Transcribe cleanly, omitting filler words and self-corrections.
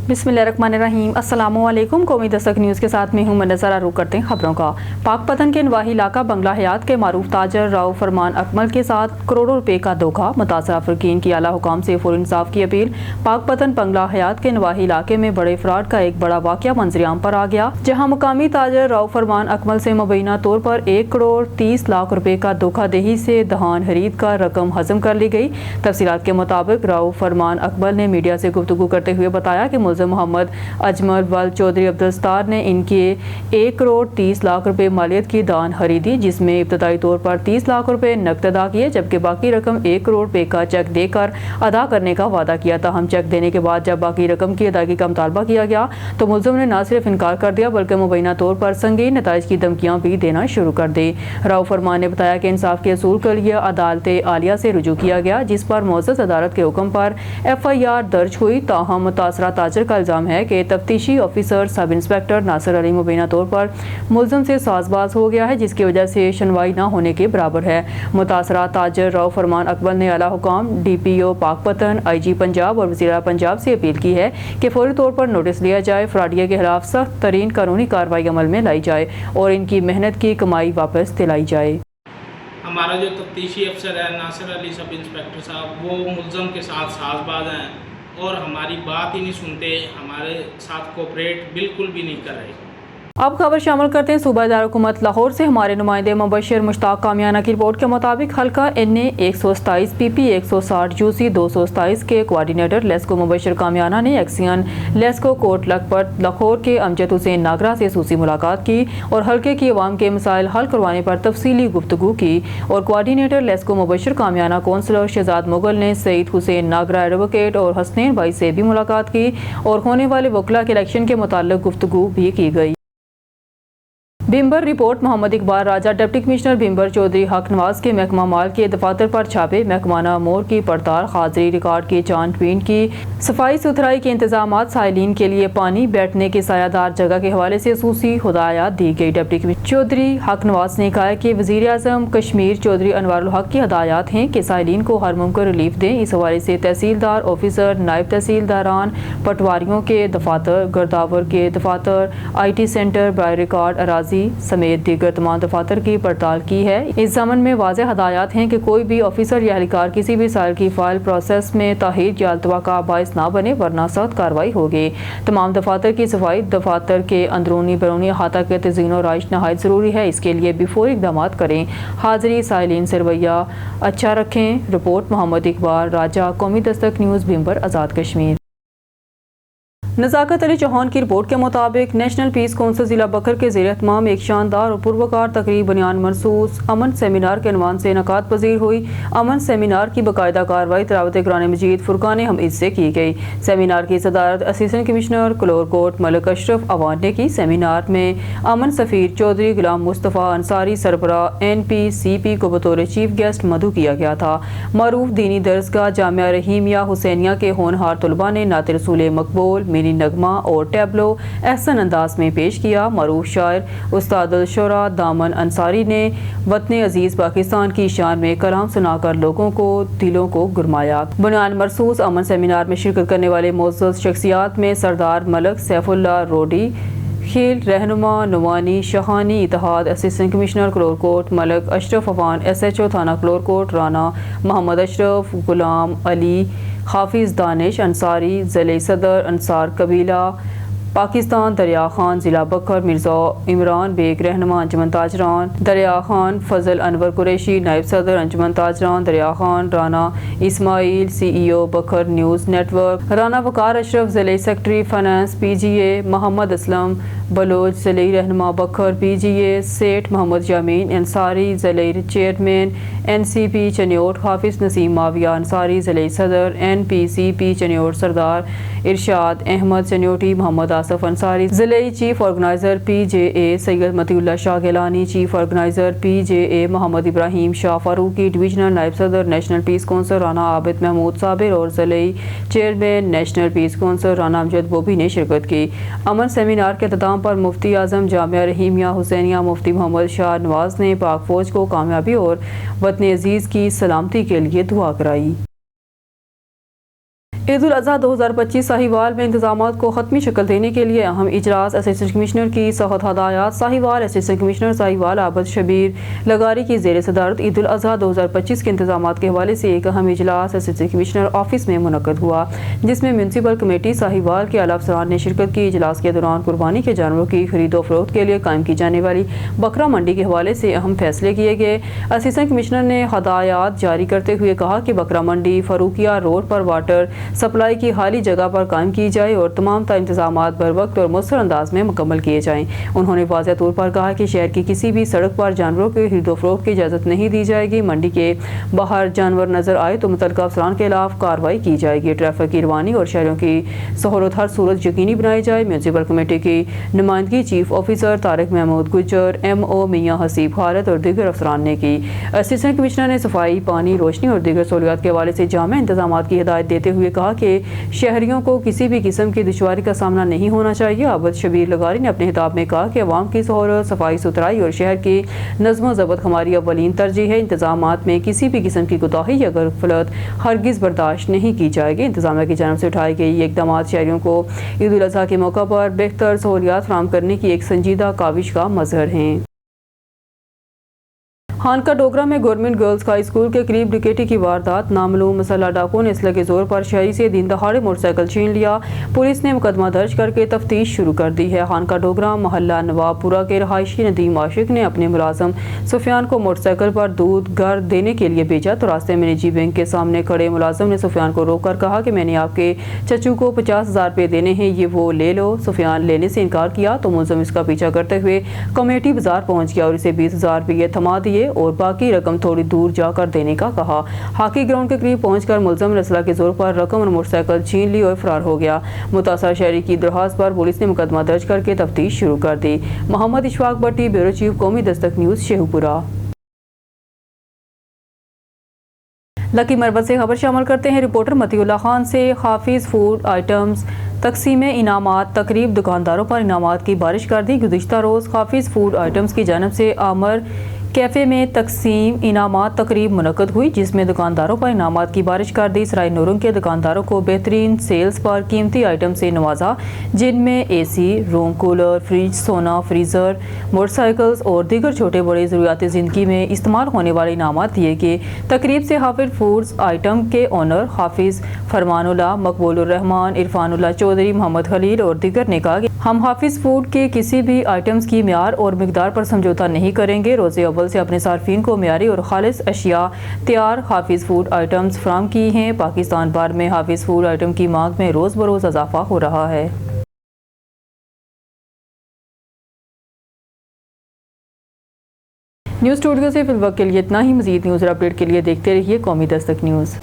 बिस्मिल्लाहिर्रहमानिर्रहीम। अस्सलामु अलैकुम। कौमी दस्तक न्यूज़ के साथ में हूँ नज़र रुख करते हैं खबरों का। पाक पतन के नवाही इलाका बंगला हयात के मारूफ ताजर राव फरमान अकमल के साथ करोड़ों रुपए का धोखा। मुतासरा अफरीन की आला हुकाम से फौरी इंसाफ की अपील। पाक पतन बंगला हयात के नवाही इलाके में बड़े फ्रॉड का एक बड़ा वाक़या मंजरियाम पर आ गया, जहाँ मुकामी ताजर राव फरमान अकमल से मुबैना तौर पर 1 करोड़ 30 लाख रुपए का धोखादही से दहान खरीद का रकम हजम कर ली गई। तफसीलात के मुताबिक राव फरमान अकमल ने मीडिया से गुफ्तगू करते हुए बताया कि मोहम्मद अजमल वल चौधरी अब्दुलस्तार ने इनके 1 करोड़ 30 लाख रुपए मालियत की दान खरीदी, जिसमें इब्तदाई तौर पर 30 लाख रुपए नकद अदा किए, जबकि बाकी रकम 1 करोड़ रुपए का चेक देकर अदा करने का वादा किया था। हम चेक देने के बाद जब बाकी रकम की अदायगी का मुतालबा किया गया तो मुलजिम ने न सिर्फ इनकार कर दिया बल्कि मुबैना तौर पर संगीन नताइज की धमकियां भी देना शुरू कर दी। राव फरमान ने बताया कि इंसाफ के असूल के लिए अदालत आलिया से रुजू किया गया, जिस पर मोअज़्ज़ज़ अदालत के हुक्म पर FIR दर्ज हुई। ताहम मुतासरा ताजर का इल्जाम है कि तफ्तीशी officer sub inspector Nasir Ali मुबैना तौर पर मुलजिम से साजबाज हो गया है, जिसकी वजह से सुनवाई न होने के बराबर है। मुतासरा ताजर राव फरमान अकमल ने आला हुकाम DPO पाक पतन, IG पंजाब और वज़ीर पंजाब से अपील की है कि फौरी तौर पर नोटिस लिया जाए, फ्रॉडिया के खिलाफ सख्त तरीन कानूनी कार्रवाई अमल में लाई जाए और इनकी मेहनत की कमाई वापस दिलाई जाए। हमारा जो तफ्तीशी अफसर है नासिर अली सब इंस्पेक्टर साहब, वो मुलज़म के साथ साजबाज हैं और हमारी बात ही नहीं सुनते, हमारे साथ कोऑपरेट बिल्कुल भी नहीं कर रहे। अब खबर शामिल करते हैं सूबा दार हुकूमत लाहौर से। हमारे नुमाइंदे मुबश्शिर मुश्ताक कामियाना की रिपोर्ट के मुताबिक हल्का NA 127 PP 160 UC 227 के कोऑर्डिनेटर लेस्को मुबश्शिर कामियाना ने एक्सियन लेस्को कोट लखपत लाहौर के अमजद हुसैन नागरा से सूसी मुलाकात की और हल्के की अवाम के मसाइल हल करवाने पर तफसीली गुफ्तगू की। और कोऑर्डिनेटर लेस्को मुबश्शिर कामियाना कौंसलर शहजाद मुगल ने सईद हुसैन नागरा एडवोकेट और हसनैन भाई से भी मुलाकात की और होने वाले वकला के इलेक्शन के मुताल्लिक गुफ्तगू भी की गई। भिम्बर रिपोर्ट। मोहम्मद इकबाल राजा डिप्टी कमिश्नर भिम्बर चौधरी हक नवाज के महकमा माल के दफातर पर छापे। महकमाना मोर की पड़ताल, हाजिरी रिकॉर्ड की छानबीन की, सफाई सुथराई के इंतजाम, साइलिन के लिए पानी, बैठने की सायादार जगह के हवाले से सूसी हिदायत दी गई। डिप्टी कमिश्नर चौधरी हक नवाज ने कहा कि वज़ीर आज़म कश्मीर चौधरी अनवारुल हक की हिदायत हैं कि साइलिन को हर मुमकिन रिलीफ दें। इस हवाले से तहसीलदार ऑफिसर, नायब तहसीलदारान, पटवारियों के दफातर, गर्दावर के दफातर, IT सेंटर, बाय रिकॉर्ड अराजी समेत दीगर तमाम दफातर की पड़ताल की है। इस ज़मन में वाज़ेह हदायत हैं कि कोई भी ऑफिसर या एहलकार किसी भी साल की फाइल प्रोसेस में ताहीर या अल्तवा का बाइस ना बने, वरना सख्त कार्रवाई होगी। तमाम दफातर की सफाई, दफातर के अंदरूनी बैरूनी अहाता के तज़ीन और राइश नहायत ज़रूरी है, इसके लिए भी फौरी इक़दाम करें। हाजिरी साइलिन से रवैया अच्छा रखें। रिपोर्ट मोहम्मद इकबाल राजा, कौमी दस्तक न्यूज़ भिम्बर, आज़ाद कश्मीर। नज़ाकत अली चौहान की रिपोर्ट के मुताबिक नेशनल पीस कौंसिल ज़िला बकर के ज़ेर एहतमाम एक शानदार और पुरवकार तकरीब बुनियाद मरसूस अमन सेमिनार के अनवान से इनकाद पजीर हुई। अमन सेमिनार की बाकायदा कार्रवाई तिलावत कुरान मजीद फुरकान हमीद से की गई। सेमिनार की सदारत असिस्टेंट कमिश्नर क्लोरकोट मलिक अशरफ अवान ने की। सेमिनार में अमन सफ़ीर चौधरी गुलाम मुस्तफ़ा अंसारी सरबरा NPCP को बतौर चीफ गेस्ट मदू किया गया था। मरूफ दीनी दरसगाह जामिया रहीमिया हुसैनिया के होनहार तलबा ने नात रसूल मकबूल, मिनी नगमा और टैबलो एहसन अंदाज में पेश किया। मरूफ शायर उस्ताद शोरा दामन अंसारी ने वतन अजीज पाकिस्तान की शान में कलाम सुनाकर लोगों को दिलों को गुरमाया। बुनियाद मरसूस अमन सेमिनार में शिरकत करने वाले मोअज़्ज़ज़ शख्सियात में सरदार मलक सैफुल्लाह रोडी, खील रहनुमा नुमानी शहानी इत्तेहाद, assistant commissioner Kallurkot Malik Ashraf Awan, SHO थाना क्लोरकोट राना मोहम्मद अशरफ, गुलाम अली, हाफिज दानिश अंसारी, ज़िले सदर अंसार कबीला पाकिस्तान, दरिया खान ज़िला बकर, मिर्ज़ा इमरान बेग रहनुमा अंजुमन ताजरान, दरिया खान फजल अनवर कुरैशी नायब सदर अंजुमन ताजरान, Darya Khan Rana Ismail CEO Bhakkar news network, Rana Waqar Ashraf ज़िले secretary finance PGA, Mohammad Aslam Baloch ज़िले रहनुमा बकर PGA, सेठ मोहम्मद यामीन अंसारी ज़िले चेयरमैन NCP चन्योट, हाफिज नसीम माविया अंसारी ज़िले सदर NPCP चन्योट, सरदार इरशाद अहमद चन्योटी, मोहम्मद आसफ अंसारी ज़िले chief organiser PJA, Syed Matiullah Shah Gilani chief organiser PJA, Mohammad Ibrahim Shah Farooqi divisional नायब सदर national peace council Rana Abid Mahmood Sabir और ज़िले chairman national peace council Rana Amjad Bobi ने शिरकत की। अमन सेमिनार के अख्ताम पर मुफ्ती आज़म जामिया रहीमिया हुसैनिया मुफ्ती मोहम्मद शाह नवाज ने पाक फौज को कामयाबी और वतन अजीज़ की सलामती के लिए दुआ कराई। عید الاضحیٰ 2025 साहिवाल में इंतजामात को हतमी शक्ल देने के लिए अहम इजलास असिस्टेंट कमिश्नर की सख्त हदायत साहिवाल असिस्टेंट कमिश्नर साहिवाल आबद शबीर लगारी की ज़ेर सदारत ईद उल अज़हा 2025 के इंतजामात के हवाले से एक अहम इजलास असिस्टेंट कमिश्नर ऑफिस में मुनक्कद हुआ, जिसमें म्यूनसिपल कमेटी साहिवाल के आला अफसरान ने शिरकत की। इजलास के दौरान कुर्बानी के जानवरों की खरीदो फरोख्त के लिए कायम की जाने वाली बकरा मंडी के हवाले से अहम फैसले किए गए। असिस्टेंट कमिश्नर ने हदायत जारी करते हुए कहा कि बकरा मंडी फरूकिया रोड पर वाटर सप्लाई की खाली जगह पर कायम की जाए और तमाम इंतजामात बर वक्त और मुसर अंदाज में मुकम्मल किए जाएं। उन्होंने वाज़ेह तौर पर कहा कि शहर की किसी भी सड़क पर जानवरों के खरीदो फरोख्त की इजाज़त नहीं दी जाएगी। मंडी के बाहर जानवर नजर आए तो मुतल्लिका अफसरान के खिलाफ कार्रवाई की जाएगी। ट्रैफिक की रवानी और शहरों की सहूलत हर सूरत यकीनी बनाई जाए। म्यूनसिपल कमेटी की नुमाइंदगी chief officer Tariq Mahmood Gujjar, MO Mian Haseeb Khalid और दीगर अफसरान ने की। असिस्टेंट कमिश्नर ने सफाई, पानी, रोशनी और दीगर सहूलियात के हवाले से जामा इंतजामात की हिदायत देते हुए कहा कि शहरियों को किसी भी किस्म की दुश्वारी का सामना नहीं होना चाहिए। आबद शबीर लगारी ने अपने खिताब में कहा कि अवाम की सहूलत, सफाई सुथराई और शहर की नज़्म ज़ब्त हमारी अव्वलीन तरजीह है। इंतजामात में किसी भी किस्म की कोताही या गफलत हरगिज़ बर्दाश्त नहीं की जाएगी। इंतजामिया की जानब से उठाई गई ये इक़दाम शहरियों को ईद उल अज़हा के मौका पर बेहतर सहूलियात फराहम करने की एक संजीदा काविश का मज़हर हैं। खानका डोगरा में गवर्नमेंट गर्ल्स हाई स्कूल के करीब डकैती की वारदात। नामालूम मसल्ह डाकुओं ने असलहे के जोर पर शहरी से दिन दहाड़े मोटरसाइकिल छीन लिया। पुलिस ने मुकदमा दर्ज करके तफ्तीश शुरू कर दी है। खानका डोगरा मोहल्ला नवाबपुरा के रहायशी नदीम आशिक ने अपने मुलाजम सुफियान को मोटरसाइकिल पर दूध घर देने के लिए भेजा तो रास्ते में निजी बैंक के सामने खड़े मुलाजम ने सुफियान को रोक कर कहा कि मैंने आपके चचू को 50,000 रुपये देने हैं, ये वो ले लो। सुफियान लेने से इनकार किया तो मुलजम इसका पीछा करते हुए कमेटी बाजार पहुंच गया और इसे 20,000 रुपये थमा दिए और बाकी रकम थोड़ी दूर जाकर देने का कहा। हॉकी ग्राउंड के करीब पहुंचकर मुलजम ने असला के जोर पर रकम और मोटरसाइकिल छीन ली और फरार हो गया। मुतासर शहरी की दरख्वास्त पर पुलिस ने मुकदमा दर्ज करके तफ्तीश शुरू कर दी। मोहम्मद इशफाक भट्टी, ब्यूरो चीफ, कौमी दस्तक न्यूज़, शेखुपुरा। लकी मरबत से खबर शामिल करते हैं। रिपोर्टर मतीउल्लाह खान से हाफिज फूड आइटम्स तकसीम इनामात तकरीब, दुकानदारों पर इनामात की बारिश कर दी। गुज़िश्ता रोज़ हाफिज फूड आइटम्स की जानब से आमर कैफ़े में तकसीम इनामात तकरीब मुनक्कद हुई, जिसमें दुकानदारों पर इनामात की बारिश कर दी। सराय नूरुंग के दुकानदारों को बेहतरीन सेल्स पर कीमती आइटम से नवाजा, जिनमें AC, रूम कूलर, फ्रिज, सोना, फ्रीज़र, मोटरसाइकिल्स और दीगर छोटे बड़े ज़रूरियाती ज़िंदगी में इस्तेमाल होने वाले इनामात दिए गए। तकरीब से हाफिज फूड्स आइटम के ऑनर हाफिज फरमानुल्लाह, मकबूलुर रहमान, इरफानुल्लाह चौधरी, मोहम्मद खलील और दीगर ने कहा कि हम हाफिज फूड के किसी भी आइटम्स की म्यार और मिकदार पर समझौता नहीं करेंगे। रोज़े अव्वल से अपने सार्फिन को म्यारी और खालिस अशिया तैयार हाफिज फूड आइटम्स फराहम की हैं। पाकिस्तान भर में हाफिज फूड आइटम की मांग में रोज़ बरोज़ इजाफा हो रहा है। न्यूज़ स्टूडियो से फिलहाल के लिए इतना ही। मज़ीद न्यूज़ और अपडेट के लिए देखते रहिए कौमी दस्तक न्यूज़।